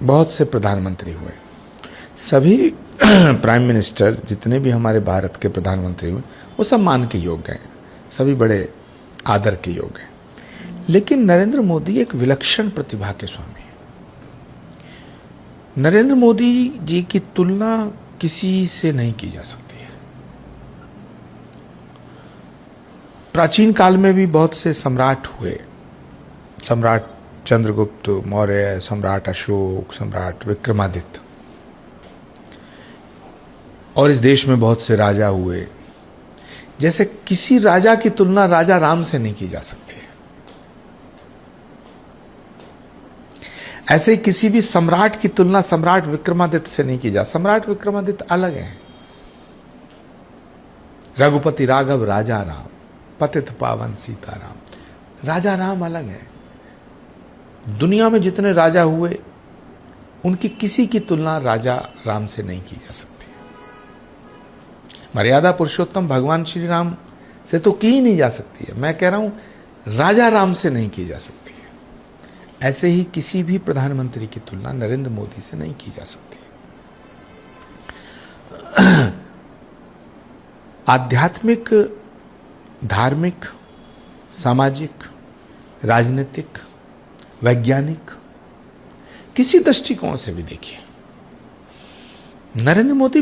बहुत से प्रधानमंत्री हुए, सभी प्राइम मिनिस्टर जितने भी हमारे भारत के प्रधानमंत्री हुए वो सम्मान के योग्य हैं, सभी बड़े आदर के योग्य हैं। लेकिन नरेंद्र मोदी एक विलक्षण प्रतिभा के स्वामी हैं। नरेंद्र मोदी जी की तुलना किसी से नहीं की जा सकती है। प्राचीन काल में भी बहुत से सम्राट हुए, सम्राट चंद्रगुप्त मौर्य, सम्राट अशोक, सम्राट विक्रमादित्य, और इस देश में बहुत से राजा हुए। जैसे किसी राजा की तुलना राजा राम से नहीं की जा सकती है, ऐसे ही किसी भी सम्राट की तुलना सम्राट विक्रमादित्य से नहीं की जा। सम्राट विक्रमादित्य अलग हैं। रघुपति राघव राजा राम, पतित पावन सीताराम। राजा राम अलग है। दुनिया में जितने राजा हुए उनकी किसी की तुलना राजा राम से नहीं की जा सकती। मर्यादा पुरुषोत्तम भगवान श्री राम से तो की ही नहीं जा सकती है। मैं कह रहा हूं राजा राम से नहीं की जा सकती है। ऐसे ही किसी भी प्रधानमंत्री की तुलना नरेंद्र मोदी से नहीं की जा सकती। आध्यात्मिक, धार्मिक, सामाजिक, राजनीतिक, वैज्ञानिक, किसी दृष्टिकोण से भी देखिए, नरेंद्र मोदी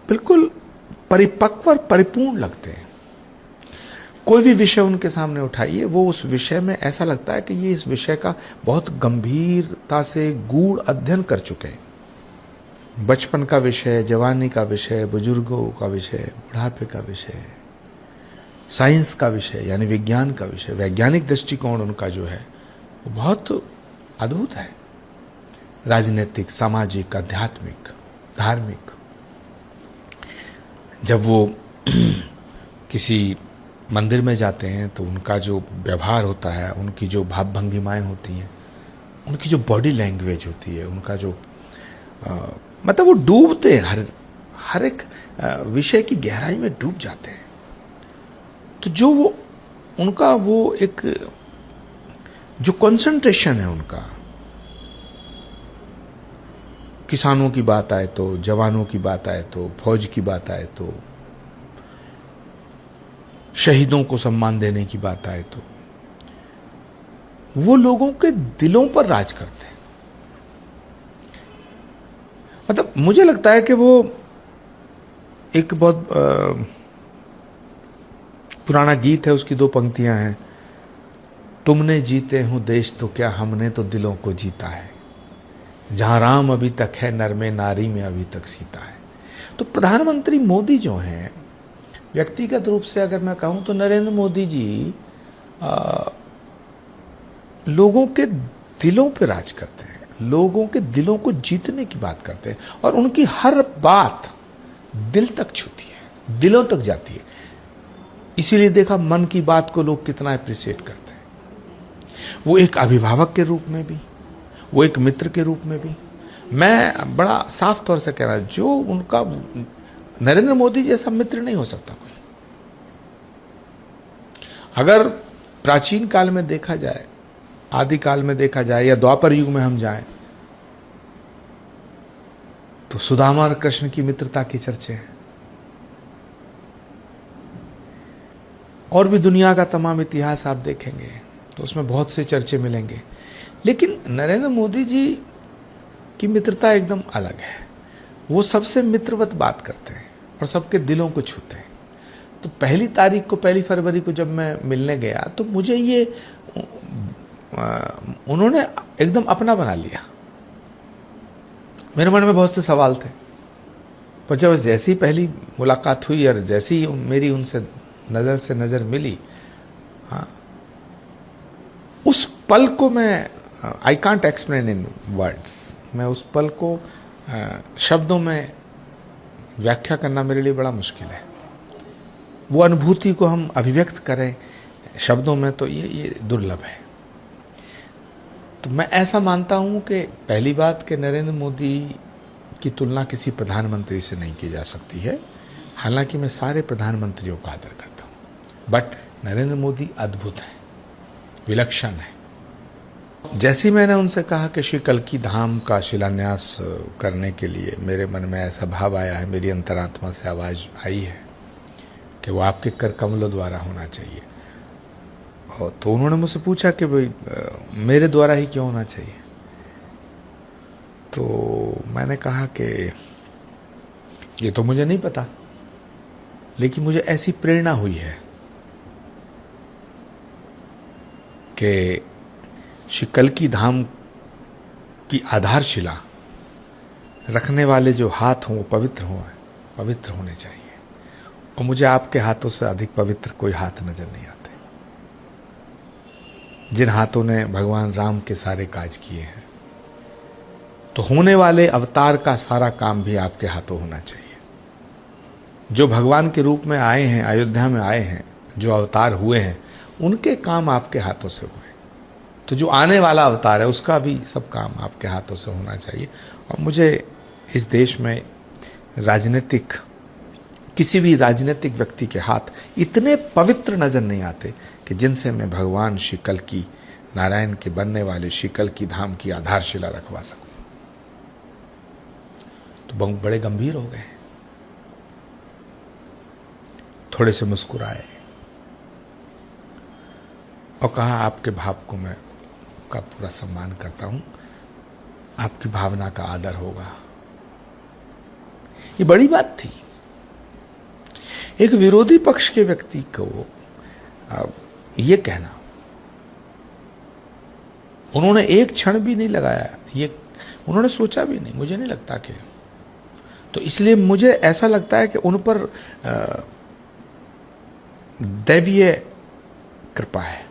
बिल्कुल परिपक्व और परिपूर्ण लगते हैं। कोई भी विषय उनके सामने उठाइए, वो उस विषय में ऐसा लगता है कि ये इस विषय का बहुत गंभीरता से गूढ़ अध्ययन कर चुके हैं। बचपन का विषय, जवानी का विषय, बुजुर्गों का विषय, बुढ़ापे का विषय, साइंस का विषय यानी विज्ञान का विषय, वैज्ञानिक दृष्टिकोण उनका जो है वो बहुत अद्भुत है। राजनीतिक, सामाजिक, आध्यात्मिक, धार्मिक। जब वो किसी मंदिर में जाते हैं तो उनका जो व्यवहार होता है, उनकी जो भाव भंगिमाएँ होती हैं, उनकी जो बॉडी लैंग्वेज होती है, उनका जो मतलब वो डूबते हैं, हर एक विषय की गहराई में डूब जाते हैं। तो जो वो उनका वो एक जो कंसंट्रेशन है उनका, किसानों की बात आए तो, जवानों की बात आए तो, फौज की बात आए तो, शहीदों को सम्मान देने की बात आए तो, वो लोगों के दिलों पर राज करते हैं। मतलब मुझे लगता है कि वो एक बहुत पुराना गीत है, उसकी 2 पंक्तियां हैं। तुमने जीते हो देश तो क्या, हमने तो दिलों को जीता है। जहां राम अभी तक है, नर में नारी में अभी तक सीता है। तो प्रधानमंत्री मोदी जो हैं, व्यक्तिगत रूप से अगर मैं कहूं तो नरेंद्र मोदी जी लोगों के दिलों पे राज करते हैं, लोगों के दिलों को जीतने की बात करते हैं, और उनकी हर बात दिल तक छूती है, दिलों तक जाती है। इसीलिए देखा मन की बात को लोग कितना अप्रिशिएट करते हैं। वो एक अभिभावक के रूप में भी, वो एक मित्र के रूप में भी। मैं बड़ा साफ तौर से कह रहा हूं, जो उनका नरेंद्र मोदी जैसा मित्र नहीं हो सकता कोई। अगर प्राचीन काल में देखा जाए, आदि काल में देखा जाए, या द्वापर युग में हम जाएं, तो सुदामा और कृष्ण की मित्रता की चर्चे हैं, और भी दुनिया का तमाम इतिहास आप देखेंगे तो उसमें बहुत से चर्चे मिलेंगे। लेकिन नरेंद्र मोदी जी की मित्रता एकदम अलग है। वो सबसे मित्रवत बात करते हैं और सबके दिलों को छूते हैं। तो पहली फरवरी को जब मैं मिलने गया तो मुझे ये उन्होंने एकदम अपना बना लिया। मेरे मन में बहुत से सवाल थे, पर जब जैसी पहली मुलाकात हुई और जैसी मेरी उनसे नज़र से नज़र मिली, हाँ, उस पल को मैं I can't explain in words, मैं उस पल को शब्दों में व्याख्या करना मेरे लिए बड़ा मुश्किल है। वो अनुभूति को हम अभिव्यक्त करें शब्दों में तो ये दुर्लभ है। तो मैं ऐसा मानता हूं कि पहली बात कि नरेंद्र मोदी की तुलना किसी प्रधानमंत्री से नहीं की जा सकती है। हालांकि मैं सारे प्रधानमंत्रियों का आदर करता हूं, बट नरेंद्र मोदी अद्भुत है, विलक्षण है। जैसे ही मैंने उनसे कहा कि श्री कल्की धाम का शिलान्यास करने के लिए मेरे मन में ऐसा भाव आया है, मेरी अंतरात्मा से आवाज़ आई है कि वो आपके कर कमलों द्वारा होना चाहिए। और तो उन्होंने मुझसे पूछा कि भाई मेरे द्वारा ही क्यों होना चाहिए। तो मैंने कहा कि ये तो मुझे नहीं पता, लेकिन मुझे ऐसी प्रेरणा हुई है कि श्री कल्की धाम की आधारशिला रखने वाले जो हाथ हों वो पवित्र होने चाहिए। और मुझे आपके हाथों से अधिक पवित्र कोई हाथ नजर नहीं आते, जिन हाथों ने भगवान राम के सारे काज किए हैं। तो होने वाले अवतार का सारा काम भी आपके हाथों होना चाहिए। जो भगवान के रूप में आए हैं, अयोध्या में आए हैं, जो अवतार हुए हैं, उनके काम आपके हाथों से हुए। तो जो आने वाला अवतार है उसका भी सब काम आपके हाथों से होना चाहिए। और मुझे इस देश में किसी भी राजनीतिक व्यक्ति के हाथ इतने पवित्र नजर नहीं आते कि जिनसे मैं भगवान श्री कल्की नारायण के बनने वाले श्री कल्की धाम की आधारशिला रखवा सकूं। तो बहुत बड़े गंभीर हो गए, थोड़े से मुस्कुराए और कहा आपके भाव को मैं का पूरा सम्मान करता हूं, आपकी भावना का आदर होगा। ये बड़ी बात थी। एक विरोधी पक्ष के व्यक्ति को ये कहना, उन्होंने एक क्षण भी नहीं लगाया, ये उन्होंने सोचा भी नहीं, मुझे नहीं लगता कि। तो इसलिए मुझे ऐसा लगता है कि उन पर दैवीय कृपा है,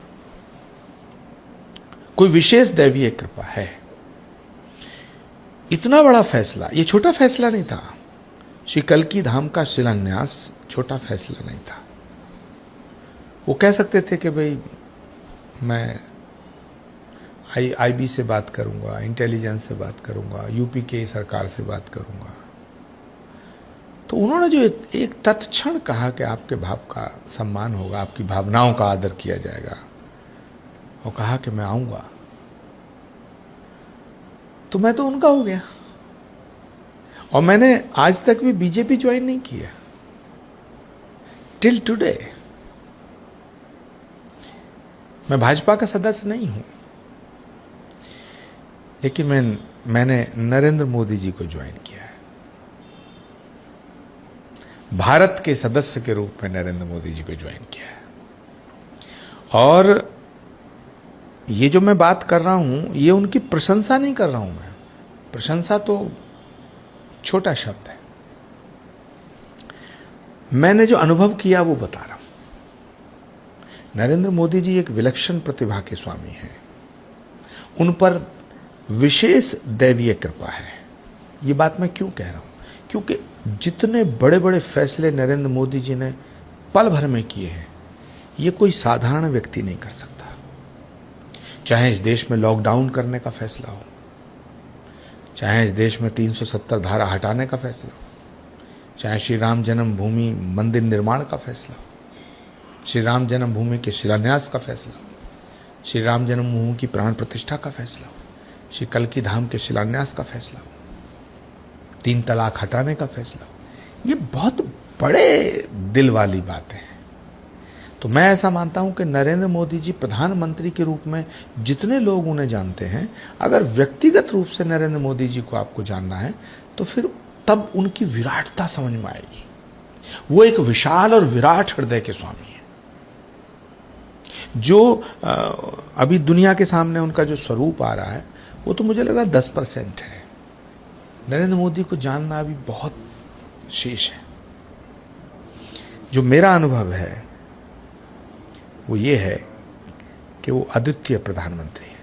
कोई विशेष दैवीय कृपा है। इतना बड़ा फैसला, ये छोटा फैसला नहीं था। श्री कल्की धाम का शिलान्यास छोटा फैसला नहीं था। वो कह सकते थे कि भाई मैं आईबी से बात करूंगा, इंटेलिजेंस से बात करूंगा, यूपी के सरकार से बात करूंगा। तो उन्होंने जो एक तत्क्षण कहा कि आपके भाव का सम्मान होगा, आपकी भावनाओं का आदर किया जाएगा, और कहा कि मैं आऊंगा, तो मैं तो उनका हो गया। और मैंने आज तक भी बीजेपी ज्वाइन नहीं किया, टिल टुडे। मैं भाजपा का सदस्य नहीं हूं, लेकिन मैंने नरेंद्र मोदी जी को ज्वाइन किया है। भारत के सदस्य के रूप में नरेंद्र मोदी जी को ज्वाइन किया है। और ये जो मैं बात कर रहा हूं, ये उनकी प्रशंसा नहीं कर रहा हूं मैं। प्रशंसा तो छोटा शब्द है। मैंने जो अनुभव किया वो बता रहा हूं। नरेंद्र मोदी जी एक विलक्षण प्रतिभा के स्वामी हैं। उन पर विशेष दैवीय कृपा है। ये बात मैं क्यों कह रहा हूं? क्योंकि जितने बड़े बड़े फैसले नरेंद्र मोदी जी ने पल भर में किए हैं, ये कोई साधारण व्यक्ति नहीं कर सकता। चाहे इस देश में लॉकडाउन करने का फैसला हो, चाहे इस देश में 370 धारा हटाने का फैसला हो, चाहे श्री राम जन्मभूमि मंदिर निर्माण का फैसला हो, श्री राम जन्मभूमि के शिलान्यास का फैसला हो, श्री राम जन्मभूमि की प्राण प्रतिष्ठा का फैसला हो, श्री कल्की धाम के शिलान्यास का फैसला हो, 3 तलाक हटाने का फैसला हो। ये बहुत बड़े दिल वाली बातें हैं। तो मैं ऐसा मानता हूं कि नरेंद्र मोदी जी प्रधानमंत्री के रूप में जितने लोग उन्हें जानते हैं, अगर व्यक्तिगत रूप से नरेंद्र मोदी जी को आपको जानना है तो फिर तब उनकी विराटता समझ में आएगी। वो एक विशाल और विराट हृदय के स्वामी हैं। जो अभी दुनिया के सामने उनका जो स्वरूप आ रहा है, वो तो मुझे लग रहा है 10% है। नरेंद्र मोदी को जानना अभी बहुत शेष है। जो मेरा अनुभव है वो ये है कि वो अद्वितीय प्रधानमंत्री है,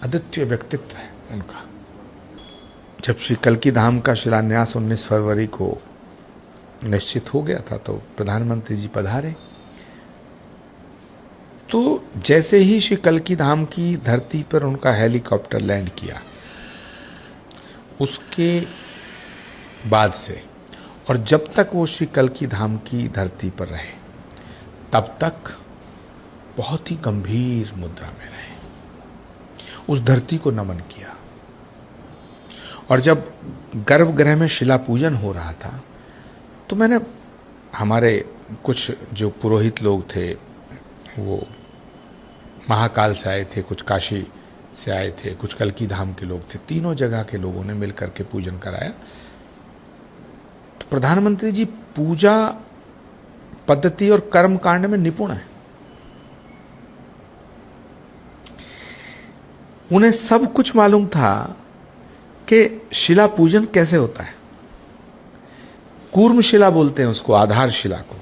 अद्वितीय व्यक्तित्व है उनका। जब श्री कल्की धाम का शिलान्यास 19 फरवरी को निश्चित हो गया था, तो प्रधानमंत्री जी पधारे। तो जैसे ही श्री कल्की धाम की धरती पर उनका हेलीकॉप्टर लैंड किया, उसके बाद से और जब तक वो श्री कल्की धाम की धरती पर रहे, तब तक बहुत ही गंभीर मुद्रा में रहे। उस धरती को नमन किया। और जब गर्भगृह में शिला पूजन हो रहा था तो मैंने, हमारे कुछ जो पुरोहित लोग थे वो महाकाल से आए थे, कुछ काशी से आए थे, कुछ कल्की धाम के लोग थे, तीनों जगह के लोगों ने मिलकर के पूजन कराया। तो प्रधानमंत्री जी पूजा पद्धति और कर्म कांड में निपुण है। उन्हें सब कुछ मालूम था कि शिला पूजन कैसे होता है। कूर्म शिला बोलते हैं उसको, आधार शिला को,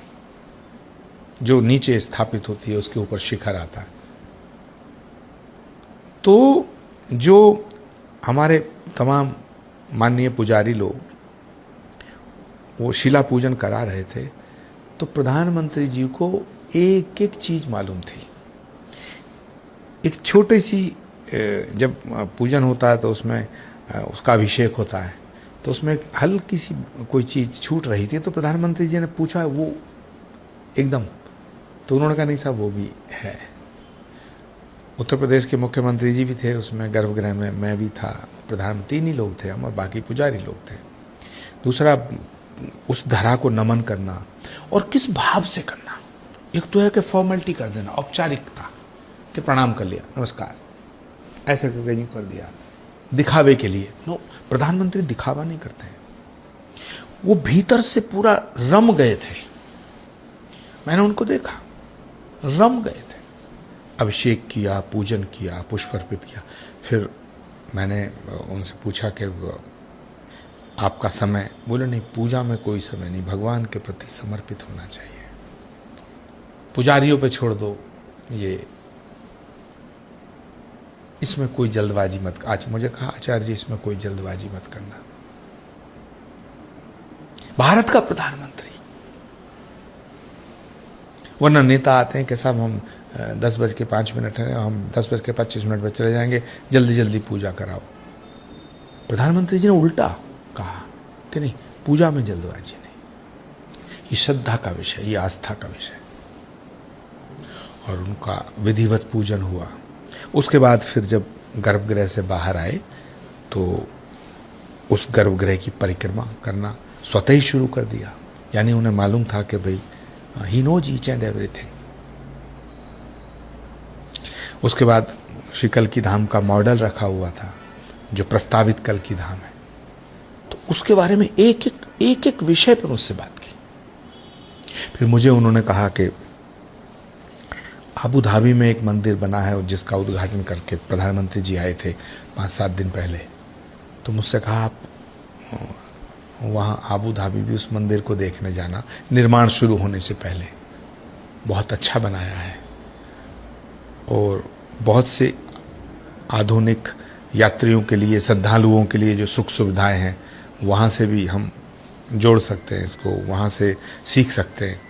जो नीचे स्थापित होती है, उसके ऊपर शिखर आता है। तो जो हमारे तमाम माननीय पुजारी लोग वो शिला पूजन करा रहे थे, तो प्रधानमंत्री जी को एक एक चीज मालूम थी। एक छोटी सी, जब पूजन होता है तो उसमें उसका अभिषेक होता है, तो उसमें हल्की सी कोई चीज छूट रही थी, तो प्रधानमंत्री जी ने पूछा वो एकदम, तो उन्होंने कहा नहीं साहब वो भी है। उत्तर प्रदेश के मुख्यमंत्री जी भी थे उसमें गर्भगृह में, मैं भी था, प्रधानमंत्री तीन ही लोग थे हम और बाकी पुजारी लोग थे। दूसरा, उस धरा को नमन करना और किस भाव से करना। एक तो है कि फॉर्मेलिटी कर देना, औपचारिकता कि प्रणाम कर लिया, नमस्कार, ऐसे करके यूं कर दिया दिखावे के लिए। नो, प्रधानमंत्री दिखावा नहीं करते हैं, वो भीतर से पूरा रम गए थे। मैंने उनको देखा, रम गए थे। अभिषेक किया, पूजन किया, पुष्प अर्पित किया। फिर मैंने उनसे पूछा कि आपका समय, बोले नहीं पूजा में कोई समय नहीं, भगवान के प्रति समर्पित होना चाहिए, पुजारियों पे छोड़ दो, ये इसमें कोई जल्दबाजी मत। आज मुझे कहा आचार्य जी इसमें कोई जल्दबाजी मत करना। भारत का प्रधानमंत्री, वरना नेता आते हैं कि साहब हम 10:05 है, हम 10:25 पर चले जाएंगे, जल्दी जल्दी पूजा कराओ। प्रधानमंत्री जी ने उल्टा कहा कि नहीं, पूजा में जल्दबाजी नहीं, ये श्रद्धा का विषय, ये आस्था का विषय। और उनका विधिवत पूजन हुआ। उसके बाद फिर जब गर्भगृह से बाहर आए तो उस गर्भगृह की परिक्रमा करना स्वतः ही शुरू कर दिया। यानी उन्हें मालूम था कि भाई he knows each and everything. उसके बाद श्री कल्की धाम का मॉडल रखा हुआ था, जो प्रस्तावित कल्की धाम है, तो उसके बारे में एक एक विषय पर मुझसे बात की। फिर मुझे उन्होंने कहा कि अबू धाबी में एक मंदिर बना है जिसका उद्घाटन करके प्रधानमंत्री जी आए थे 5-7 दिन पहले। तो मुझसे कहा आप वहाँ अबू धाबी भी उस मंदिर को देखने जाना, निर्माण शुरू होने से पहले बहुत अच्छा बनाया है और बहुत से आधुनिक यात्रियों के लिए, श्रद्धालुओं के लिए जो सुख सुविधाएं हैं वहाँ से भी हम जोड़ सकते हैं इसको, वहाँ से सीख सकते हैं।